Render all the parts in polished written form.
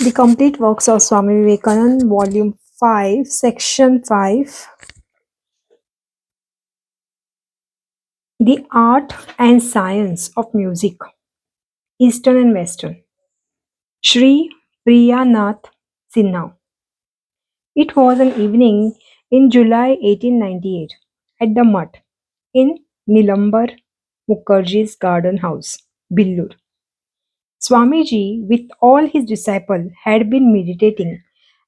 The complete works of Swami Vivekananda, Volume 5, Section 5, The Art and Science of Music, Eastern and Western. Sri Priyanath Sinha. It was an evening in July 1898 at the Mutt in Nilambar Mukherjee's garden house, Billur. Swamiji, with all his disciples, had been meditating,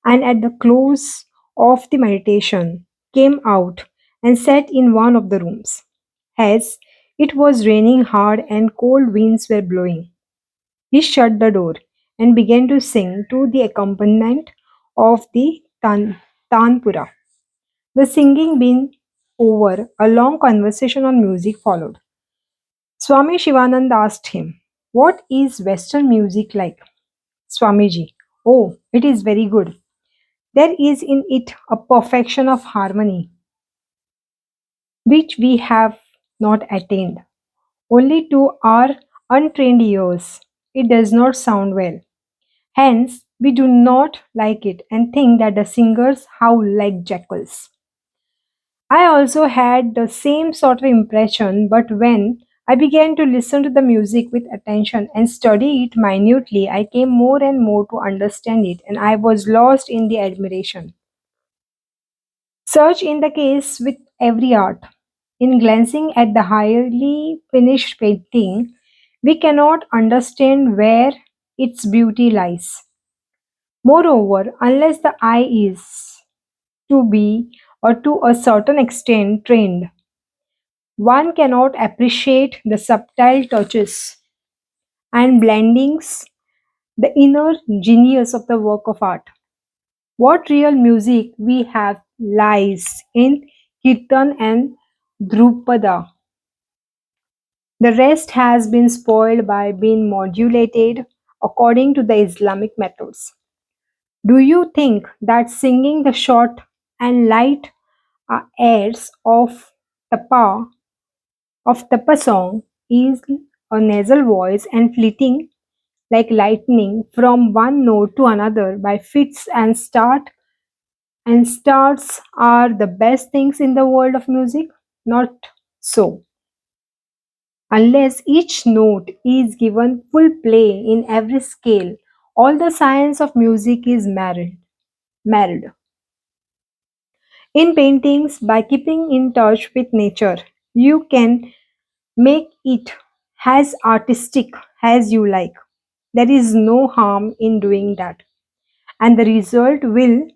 and at the close of the meditation, came out and sat in one of the rooms. As it was raining hard and cold winds were blowing, he shut the door and began to sing to the accompaniment of the tanpura. The singing being over, a long conversation on music followed. Swami Shivanand asked him, "What is Western music like?" Swamiji, "Oh, it is very good. There is in it a perfection of harmony which we have not attained. Only to our untrained ears it does not sound well. Hence, we do not like it and think that the singers howl like jackals." I also had the same sort of impression, but when I began to listen to the music with attention and study it minutely, I came more and more to understand it, and I was lost in the admiration. Such in the case with every art. In glancing at the highly finished painting, we cannot understand where its beauty lies. Moreover, unless the eye is to be or to a certain extent trained, one cannot appreciate the subtle touches and blendings, the inner genius of the work of art. What real music we have lies in Kirtan and Drupada. The rest has been spoiled by being modulated according to the Islamic methods. Do you think that singing the short and light airs of tapa song is a nasal voice and fleeting like lightning from one note to another by fits and starts are the best things in the world of music? Not so. Unless each note is given full play in every scale, all the science of music is marred. In paintings, by keeping in touch with nature, you can make it as artistic as you like. There is no harm in doing that, and the result will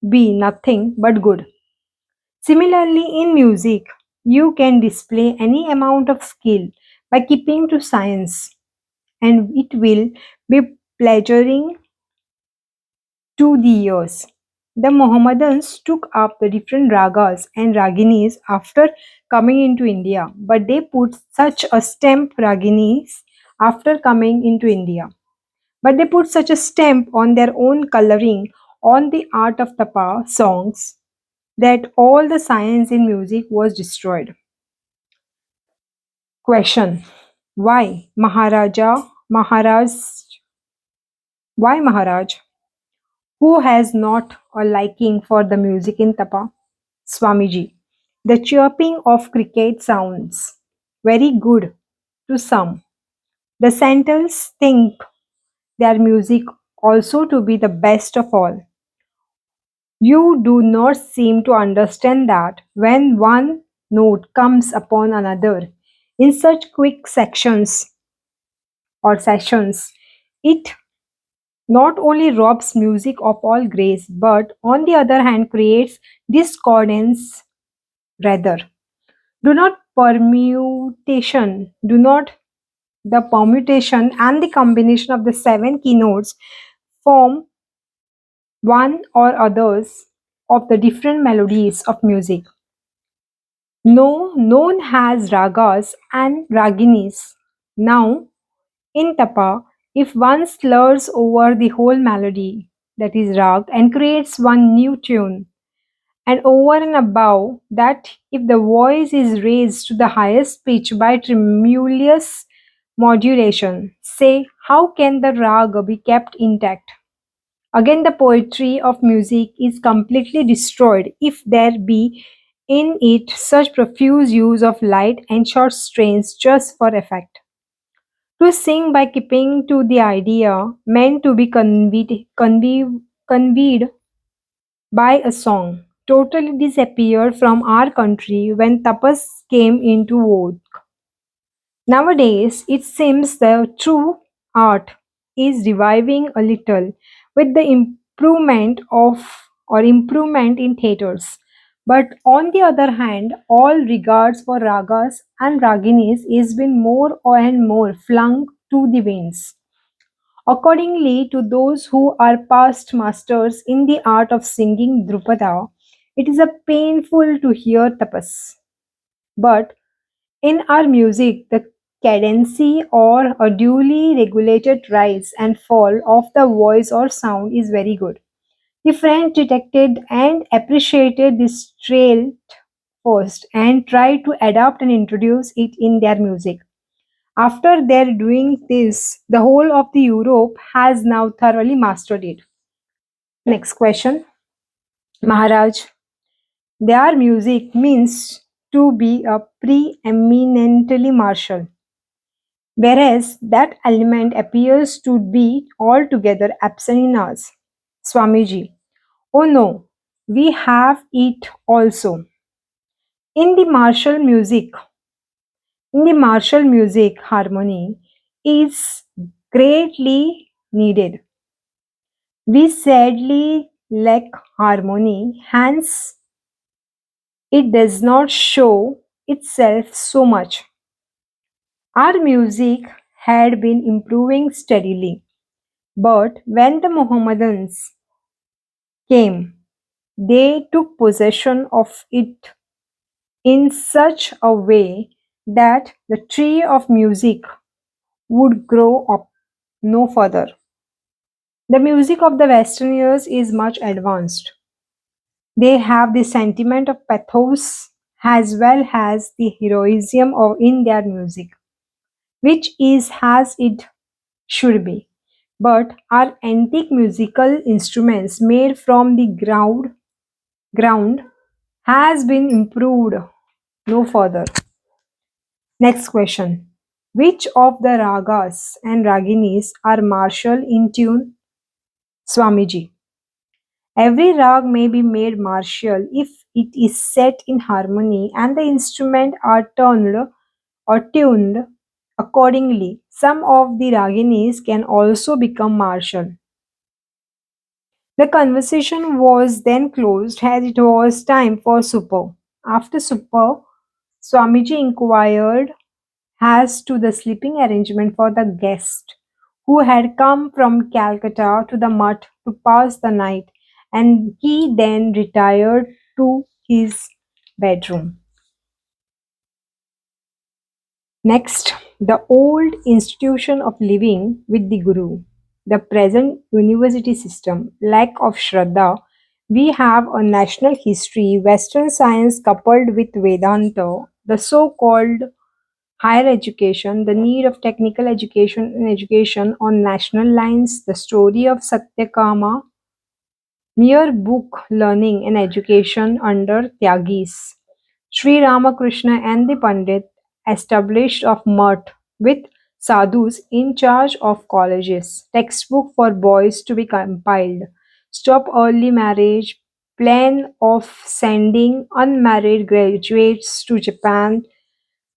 be nothing but good. Similarly, in music, you can display any amount of skill by keeping to science, and it will be pleasuring to the ears. The Mohammedans took up the different ragas and raginis after coming into India, but they put such a stamp raginis after coming into India. But they put such a stamp on their own coloring on the art of tapa songs that all the science in music was destroyed. Question. Why Maharaj, why Maharaj, who has not a liking for the music in tapa? Swamiji. The chirping of cricket sounds very good to some. The Santals think their music also to be the best of all. You do not seem to understand that when one note comes upon another in such quick sections or sessions, it not only robs music of all grace, but on the other hand creates discordance rather. Do not permutation, do not the permutation and the combination of the seven keynotes form one or others of the different melodies of music. No, known as ragas and raginis. Now, in tapa, if one slurs over the whole melody, that is rag, and creates one new tune, and over and above that, if the voice is raised to the highest pitch by tremulous modulation, say, how can the rag be kept intact? Again, the poetry of music is completely destroyed if there be in it such profuse use of light and short strains just for effect. To sing by keeping to the idea meant to be conveyed by a song totally disappeared from our country when tapas came into vogue. Nowadays, it seems the true art is reviving a little with the improvement in theaters. But on the other hand, all regards for ragas and raginis is been more and more flung to the winds. Accordingly to those who are past masters in the art of singing Drupada, it is a painful to hear tapas. But in our music, the cadency or a duly regulated rise and fall of the voice or sound is very good. The French detected and appreciated this trait first and tried to adapt and introduce it in their music. After their doing this, the whole of the Europe has now thoroughly mastered it. Next question. Maharaj, their music means to be a preeminently martial, whereas that element appears to be altogether absent in us. Swamiji, oh no, we have it also. In the martial music, harmony is greatly needed. We sadly lack harmony, hence it does not show itself so much. Our music had been improving steadily, but when the Mohammedans came, they took possession of it in such a way that the tree of music would grow up no further. The music of the Westerners is much advanced. They have the sentiment of pathos as well as the heroism of in their music, which is as it should be. But our antique musical instruments made from the ground has been improved no further. Next question. Which of the ragas and raginis are martial in tune? Swamiji. Every rag may be made martial if it is set in harmony and the instruments are tuned accordingly. Some of the raginis can also become martial. The conversation was then closed as it was time for supper. After supper, Swamiji inquired as to the sleeping arrangement for the guest who had come from Calcutta to the mutt to pass the night, and he then retired to his bedroom. Next, the old institution of living with the Guru, the present university system, lack of Shraddha. We have a national history, Western science coupled with Vedanta, the so called higher education, the need of technical education and education on national lines, the story of Satyakama, mere book learning and education under Tyagis. Sri Ramakrishna and the Pandit established of Mutt with sadhus in charge of colleges, textbook for boys to be compiled, stop early marriage, plan of sending unmarried graduates to Japan,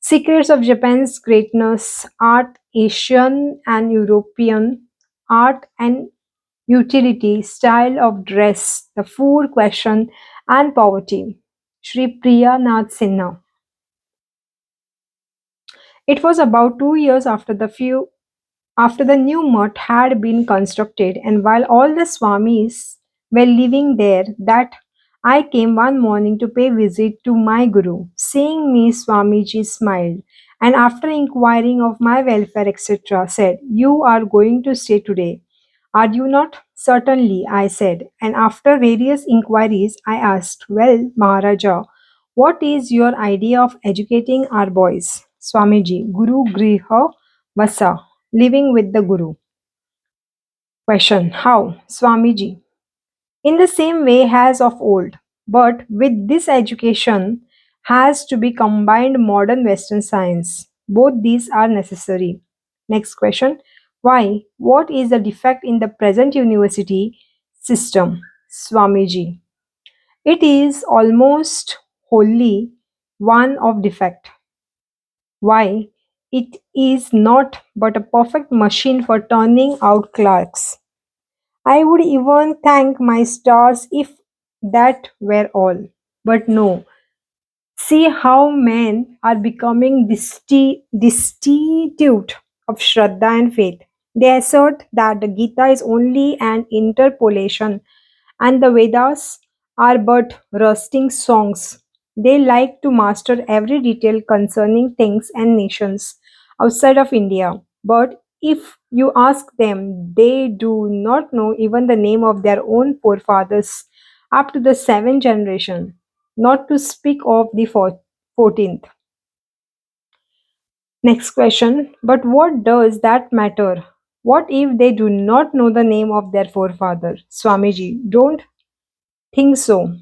secrets of Japan's greatness, art, Asian and European, art and utility, style of dress, the food question, and poverty. Sri Priya Nath Sinha. It was about 2 years after the new mutt had been constructed, and while all the Swamis were living there, that I came one morning to pay visit to my Guru. Seeing me, Swamiji smiled, and after inquiring of my welfare, etc., said, "You are going to stay today. Are you not?" "Certainly," I said, and after various inquiries, I asked, "Well, Maharaja, what is your idea of educating our boys?" "Swamiji, Guru Griha Vasa, living with the Guru." Question: how? Swamiji. In the same way as of old, but with this education has to be combined modern Western science. Both these are necessary. Next question: why? What is the defect in the present university system? Swamiji. It is almost wholly one of defect. Why? It is not but a perfect machine for turning out clerks. I would even thank my stars if that were all. But no, see how men are becoming destitute of Shraddha and faith. They assert that the Gita is only an interpolation and the Vedas are but rusting songs. They like to master every detail concerning things and nations outside of India. But if you ask them, they do not know even the name of their own forefathers up to the seventh generation, not to speak of the 14th. Next question. But what does that matter? What if they do not know the name of their forefather? Swamiji, don't think so.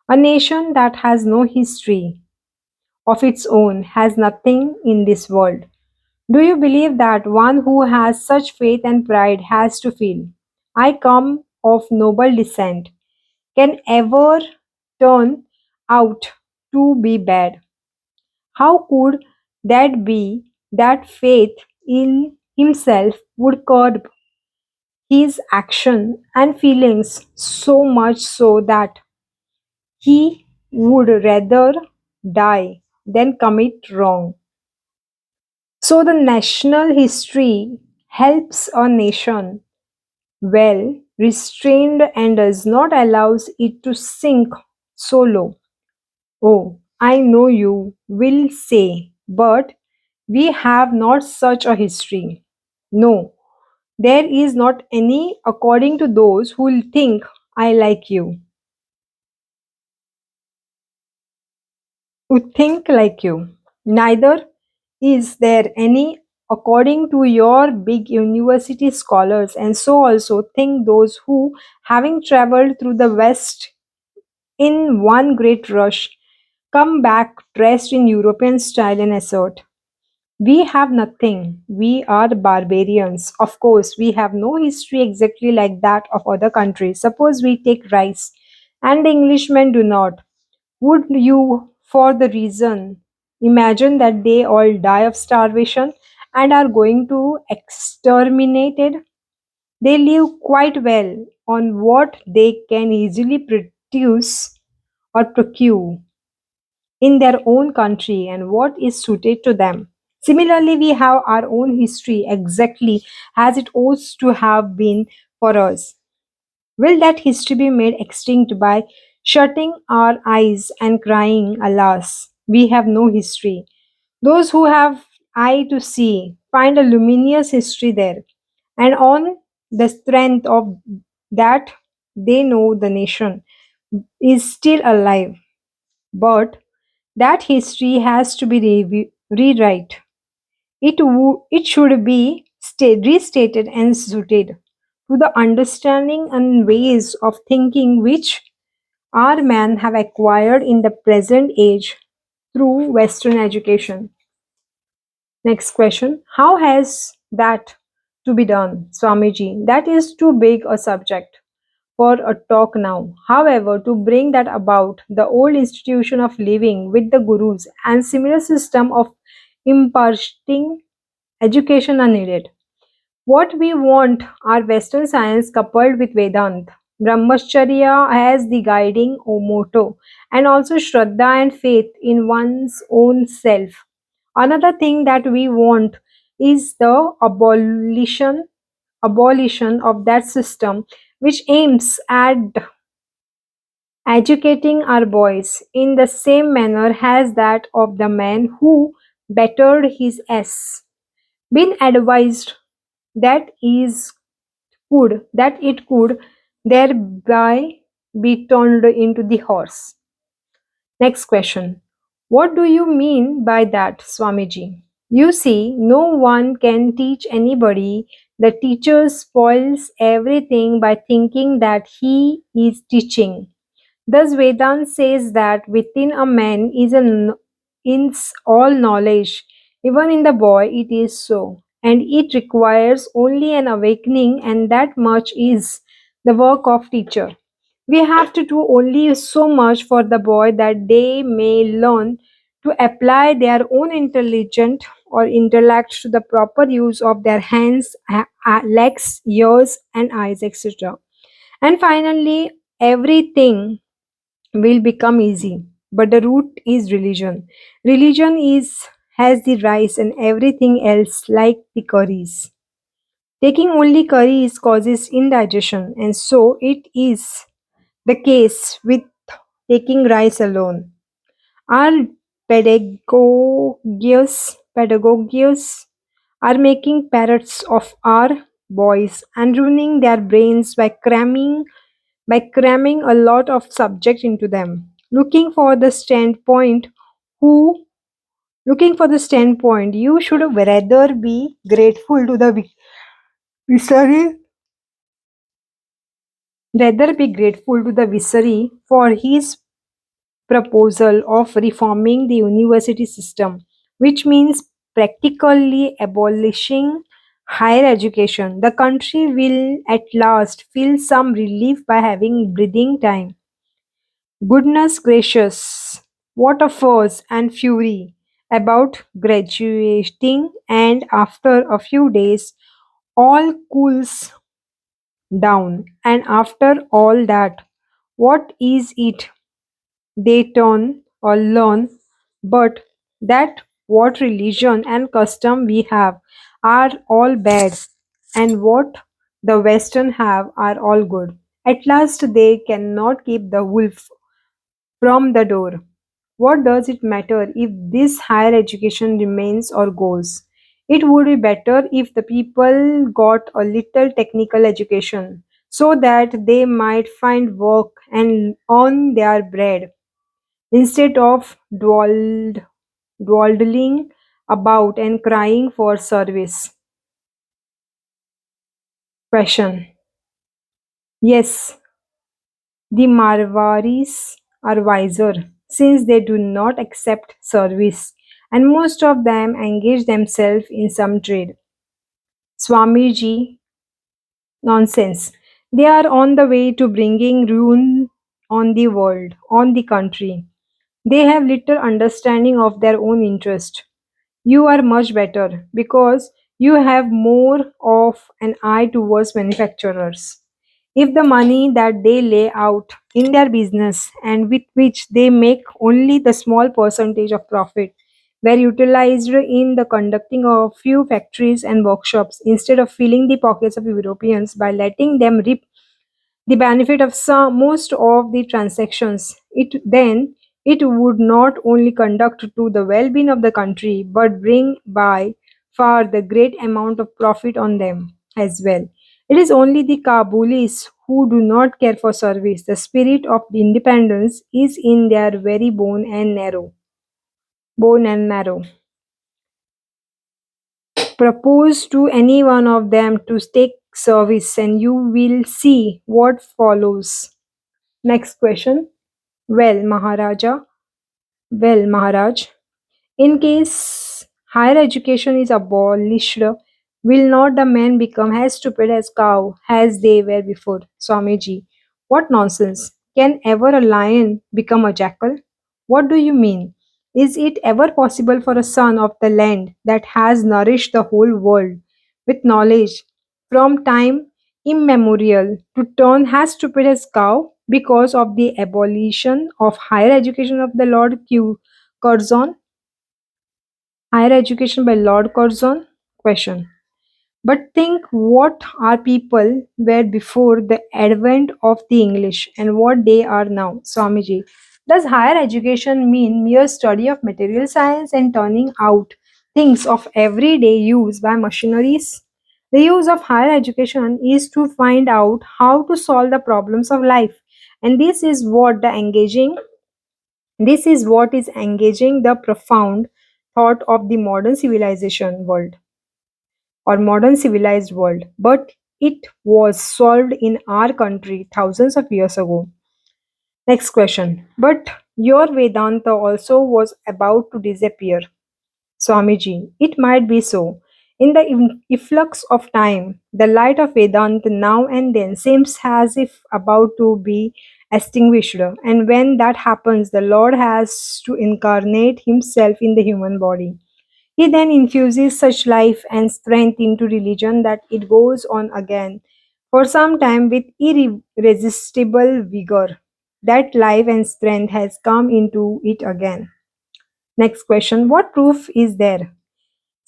A nation that has no history of its own has nothing in this world. Do you believe that one who has such faith and pride has to feel, I come of noble descent, can ever turn out to be bad? How could that be that faith in himself would curb his action and feelings so much so that he would rather die than commit wrong? So the national history helps a nation well restrained and does not allows it to sink so low. Oh, I know you will say, but we have not such a history. No, there is not any according to those who will think I like you, who think like you. Neither is there any according to your big university scholars, and so also think those who, having traveled through the West in one great rush, come back dressed in European style and assert, we have nothing. We are barbarians. Of course, we have no history exactly like that of other countries. Suppose we take rice, and the Englishmen do not. Would you, for the reason, imagine that they all die of starvation and are going to exterminated? They live quite well on what they can easily produce or procure in their own country and what is suited to them. Similarly, we have our own history exactly as it ought to have been for us. Will that history be made extinct by shutting our eyes and crying, alas, we have no history? Those who have eye to see find a luminous history there, and on the strength of that, they know the nation is still alive. But that history has to be rewrite. It should be restated and suited to the understanding and ways of thinking which our men have acquired in the present age through Western education. Next question: how has that to be done, Swamiji? That is too big a subject for a talk now. However, to bring that about, the old institution of living with the gurus and similar system of imparting education are needed. What we want are Western science coupled with Vedanta, Brahmacharya as the guiding motto, and also Shraddha and faith in one's own self. Another thing that we want is the abolition of that system which aims at educating our boys in the same manner as that of the man who bettered his s, been advised that is that it could thereby be turned into the horse. Next question: what do you mean by that, Swamiji? You see, no one can teach anybody. The teacher spoils everything by thinking that he is teaching. Thus, Vedanta says that within a man is all knowledge. Even in the boy, it is so. And it requires only an awakening, and that much is the work of teacher. We have to do only so much for the boy that they may learn to apply their own intelligent or intellect to the proper use of their hands, legs, ears, and eyes, etc. And finally, everything will become easy. But the root is religion. Religion is has the rice and everything else like the curries. Taking only curries causes indigestion, and so it is the case with taking rice alone. Our pedagogues are making parrots of our boys and ruining their brains by cramming a lot of subject into them. Who looking for the standpoint, you should rather be grateful to the viceroy Viceroy for his proposal of reforming the university system, which means practically abolishing higher education. The country will at last feel some relief by having breathing time. Goodness gracious, what a fuss and fury about graduating, and after a few days, all cools down. And after all that, what is it they turn or learn but that what religion and custom we have are all bad, and what the Western have are all good? At last they cannot keep the wolf from the door. What does it matter if this higher education remains or goes? It would be better if the people got a little technical education so that they might find work and earn their bread instead of dawdling about and crying for service. Question. Yes, the Marwaris are wiser, since they do not accept service, and most of them engage themselves in some trade. Swamiji, nonsense. They are on the way to bringing ruin on the world, on the country. They have little understanding of their own interest. You are much better because you have more of an eye towards manufacturers. If the money that they lay out in their business and with which they make only the small percentage of profit were utilized in the conducting of few factories and workshops instead of filling the pockets of Europeans by letting them reap the benefit of most of the transactions, it would not only conduct to the well-being of the country but bring by far the great amount of profit on them as well. It is only the Kabulis who do not care for service. The spirit of the independence is in their very bone and marrow. Propose to any one of them to take service and you will see what follows. Next question. Well, Maharaja, well, Maharaj, in case higher education is abolished, will not the men become as stupid as cow as they were before? Swamiji, what nonsense! Can ever a lion become a jackal? What do you mean? Is it ever possible for a son of the land that has nourished the whole world with knowledge from time immemorial to turn as stupid as cow because of the abolition of higher education of the Lord Curzon? Higher education by Lord Curzon? Question. But think what our people were before the advent of the English and what they are now. Swamiji. Does higher education mean mere study of material science and turning out things of everyday use by machineries? The use of higher education is to find out how to solve the problems of life. And this is what is engaging the profound thought of the modern civilization world or modern civilized world, but it was solved in our country thousands of years ago. Next question. But your Vedanta also was about to disappear. Swamiji, it might be so. In the efflux of time, the light of Vedanta now and then seems as if about to be extinguished, and when that happens, the Lord has to incarnate himself in the human body. He then infuses such life and strength into religion that it goes on again for some time with irresistible vigor. That life and strength has come into it again. Next question. What proof is there,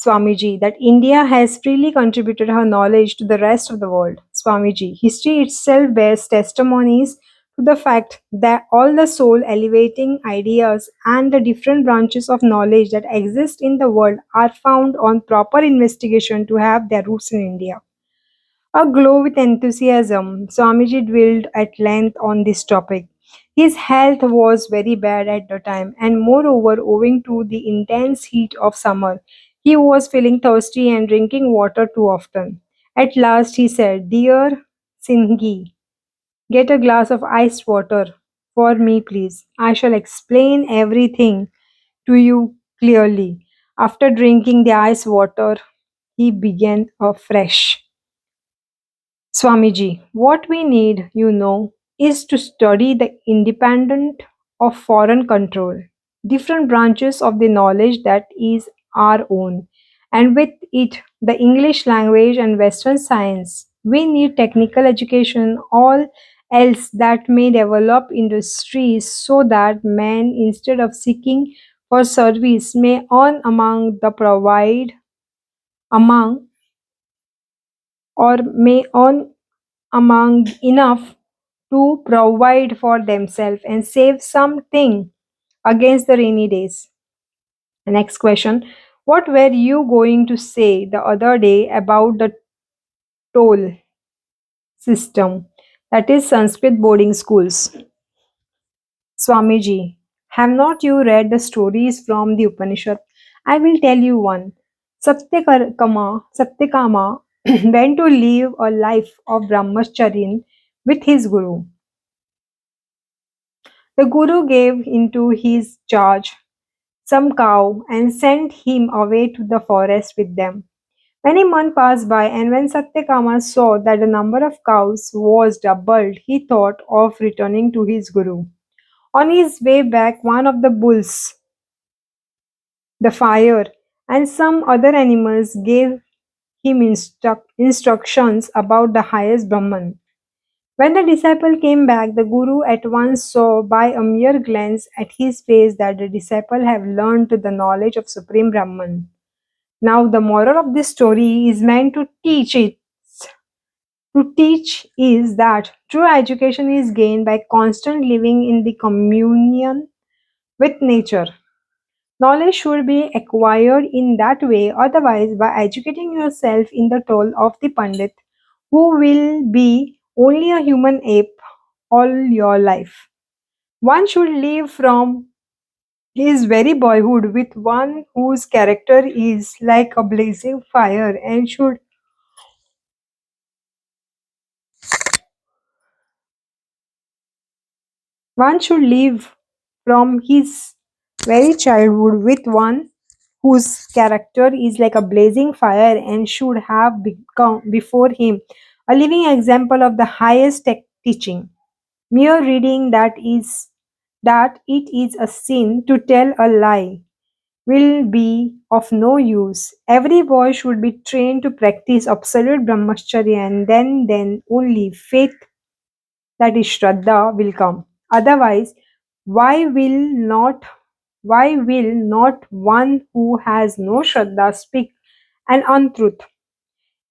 Swamiji, that India has freely contributed her knowledge to the rest of the world? Swamiji, history itself bears testimonies to the fact that all the soul elevating ideas and the different branches of knowledge that exist in the world are found on proper investigation to have their roots in India. Aglow with enthusiasm, Swamiji dwelled at length on this topic. His health was very bad at the time, and moreover, owing to the intense heat of summer, he was feeling thirsty and drinking water too often. At last, he said, "Dear Singhi, get a glass of iced water for me, please. I shall explain everything to you clearly." After drinking the ice water, he began afresh. Swamiji, what we need, is to study the independent of foreign control, different branches of the knowledge that is our own, and with it the English language and Western science. We need technical education, all else that may develop industries so that men, instead of seeking for service, may earn among may earn among enough to provide for themselves and save something against the rainy days. Next question. What were you going to say the other day about the toll system? That is Sanskrit boarding schools. Swamiji, have not you read the stories from the Upanishad? I will tell you one. Satyakama went to live a life of brahmacharya with his guru. The Guru gave into his charge some cow and sent him away to the forest with them. Many months passed by, and when Satyakama saw that the number of cows was doubled, he thought of returning to his Guru. On his way back, one of the bulls, the fire, and some other animals gave him instructions about the highest Brahman. When the disciple came back, the Guru at once saw by a mere glance at his face that the disciple had learned the knowledge of Supreme Brahman. Now, the moral of this story is meant to teach is that true education is gained by constant living in the communion with nature. Knowledge should be acquired in that way, otherwise, by educating yourself in the toll of the Pandit, who will be only a human ape all your life. One should live from his very boyhood with one whose character is like a blazing fire and one should live from his very childhood with one whose character is like a blazing fire and should have become before him a living example of the highest teaching. Mere reading that it is a sin to tell a lie will be of no use. Every boy should be trained to practice absolute brahmacharya, and then only faith, that is Shraddha, will come. Otherwise, why will not why will not one who has no Shraddha speak an untruth?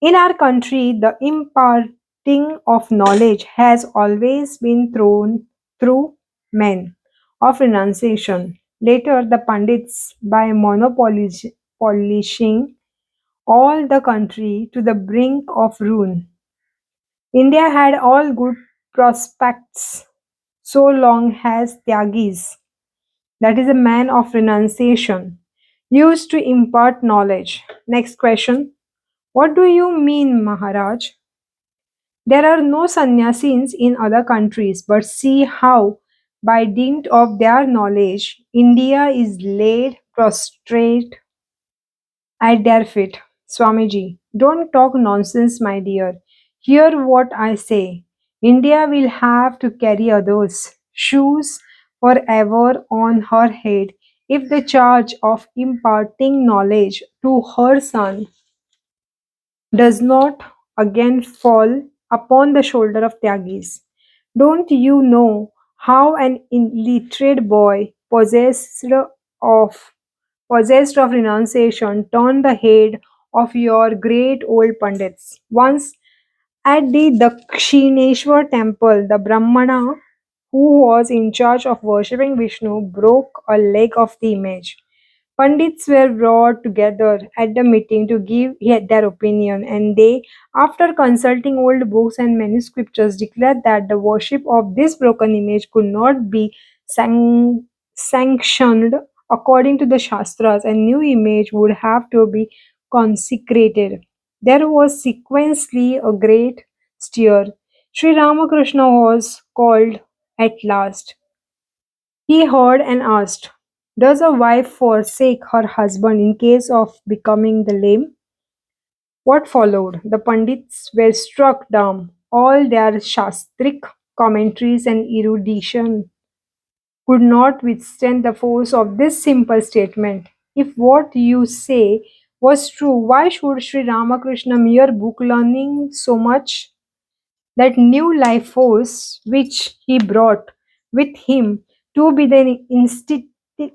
In our country, the imparting of knowledge has always been thrown through men of renunciation. Later, the Pandits, by monopolishing all the country to the brink of ruin. India had all good prospects so long as Tyagis, that is a man of renunciation, used to impart knowledge. Next question. What do you mean, Maharaj? There are no sannyasins in other countries, but see how, by dint of their knowledge, India is laid prostrate at their feet. Swamiji, don't talk nonsense, my dear. Hear what I say. India will have to carry others' shoes forever on her head if the charge of imparting knowledge to her son does not again fall upon the shoulder of Tyagis. Don't you know how an illiterate boy of possessed of renunciation turned the head of your great old Pandits? Once at the Dakshineshwar temple, the Brahmana who was in charge of worshipping Vishnu broke a leg of the image. Pandits were brought together at the meeting to give their opinion, and they, after consulting old books and many scriptures, declared that the worship of this broken image could not be sanctioned according to the Shastras, and new image would have to be consecrated. There was sequentially a great stir. Sri Ramakrishna was called at last. He heard and asked, does a wife forsake her husband in case of becoming the lame? What followed? The Pandits were struck dumb. All their shastric commentaries and erudition could not withstand the force of this simple statement. If what you say was true, why should Sri Ramakrishna mere book learning so much? That new life force which he brought with him to be then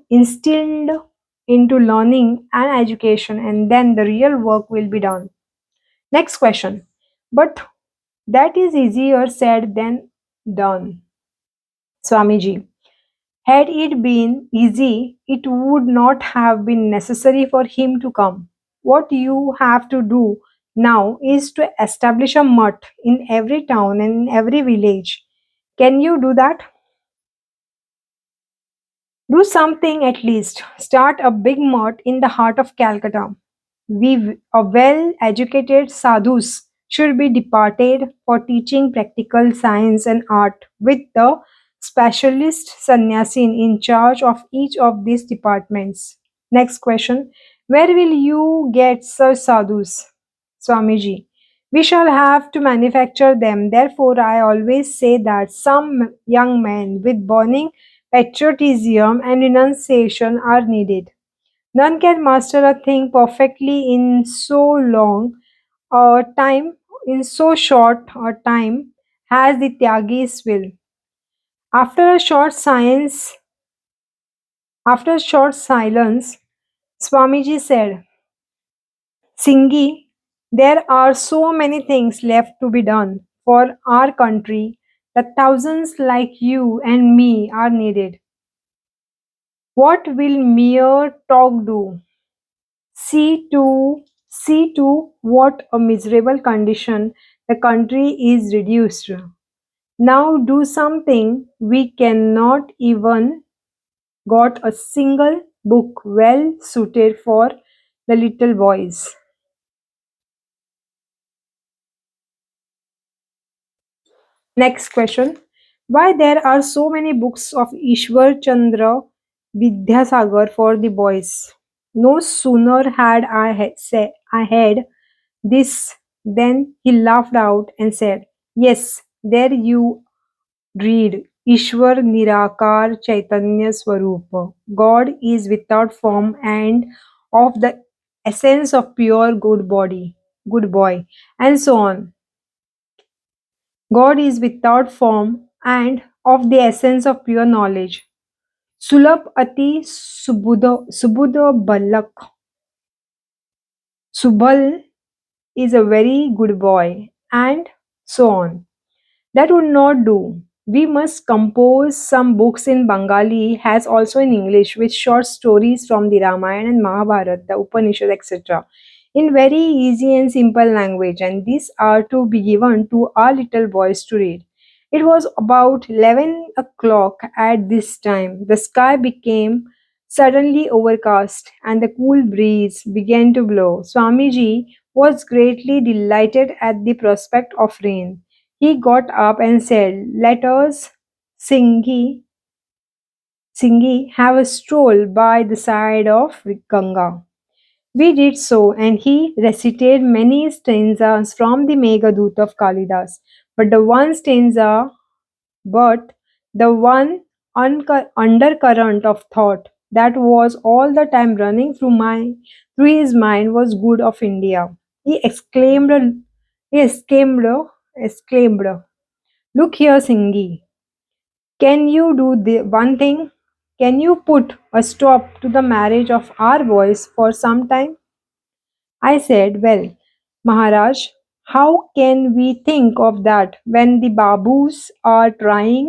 instilled into learning and education, and then the real work will be done. Next question. But that is easier said than done, Swamiji. Had it been easy, it would not have been necessary for him to come. What you have to do now is to establish a mutt in every town and in every village. Can you do that? Do something at least. Start a big mutt in the heart of Calcutta. We well educated sadhus should be departed for teaching practical science and art with the specialist sannyasin in charge of each of these departments. Next question. Where will you get such sadhus? Swamiji. We shall have to manufacture them. Therefore, I always say that some young men with burning patriotism and renunciation are needed. None can master a thing perfectly in so long a time, in so short a time as the Tyagis will. After a short science, after a short silence, Swamiji said, Singhi, there are so many things left to be done for our country that thousands like you and me are needed. What will mere talk do? See to what a miserable condition the country is reduced. Now do something. We cannot even got a single book well suited for the little boys. Next question. Why there are so many books of Ishwar Chandra Vidyasagar for the boys? No sooner had I had this, then he laughed out and said, yes, there you read Ishwar Nirakar Chaitanya Swarupa. God is without form and of the essence of pure good boy, and so on. God is without form and of the essence of pure knowledge. Sulabh ati subudha balak. Subal is a very good boy, and so on. That would not do. We must compose some books in Bengali, as also in English, with short stories from the Ramayana and Mahabharata, the Upanishad, etc., in very easy and simple language, and these are to be given to our little boys to read. It was about 11 o'clock at this time. The sky became suddenly overcast, and the cool breeze began to blow. Swamiji was greatly delighted at the prospect of rain. He got up and said, "Let us, Singhi, Singhi, have a stroll by the side of Ganga." We did so, and he recited many stanzas from the Meghadoot of Kalidas. But the one stanza, but the one undercurrent of thought that was all the time running through his mind was good of India. He exclaimed, "Look here, Singhi, can you do the one thing? Can you put a stop to the marriage of our boys for some time?" I said, "Well, Maharaj, how can we think of that when the Babus are trying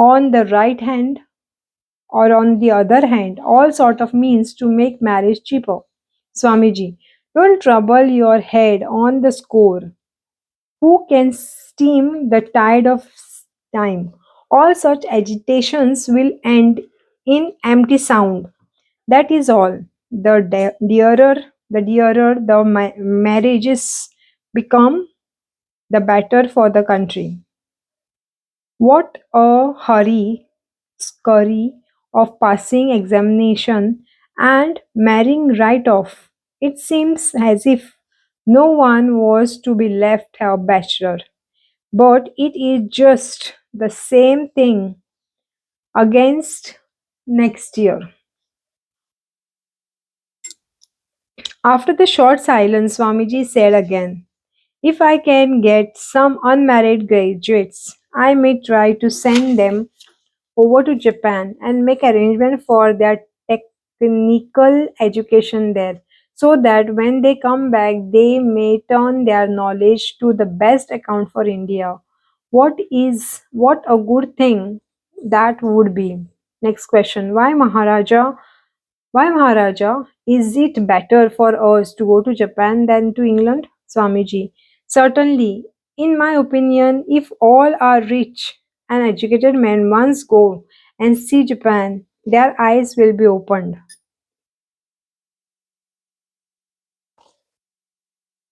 on the right hand or on the other hand all sort of means to make marriage cheaper?" Swamiji, don't trouble your head on the score. Who can stem the tide of time? All such agitations will end in empty sound. That is all. The dearer the marriages become, the better for the country. What a hurry, scurry of passing examination and marrying right off. It seems as if no one was to be left a bachelor. But it is just the same thing against next year. After the short silence, Swamiji said again, "If I can get some unmarried graduates, I may try to send them over to Japan and make arrangement for their technical education there, so that when they come back they may turn their knowledge to the best account for India. What a good thing that would be." Next question. Why Maharaja, is it better for us to go to Japan than to England? Swamiji, certainly, in my opinion, if all our rich and educated men once go and see Japan, their eyes will be opened.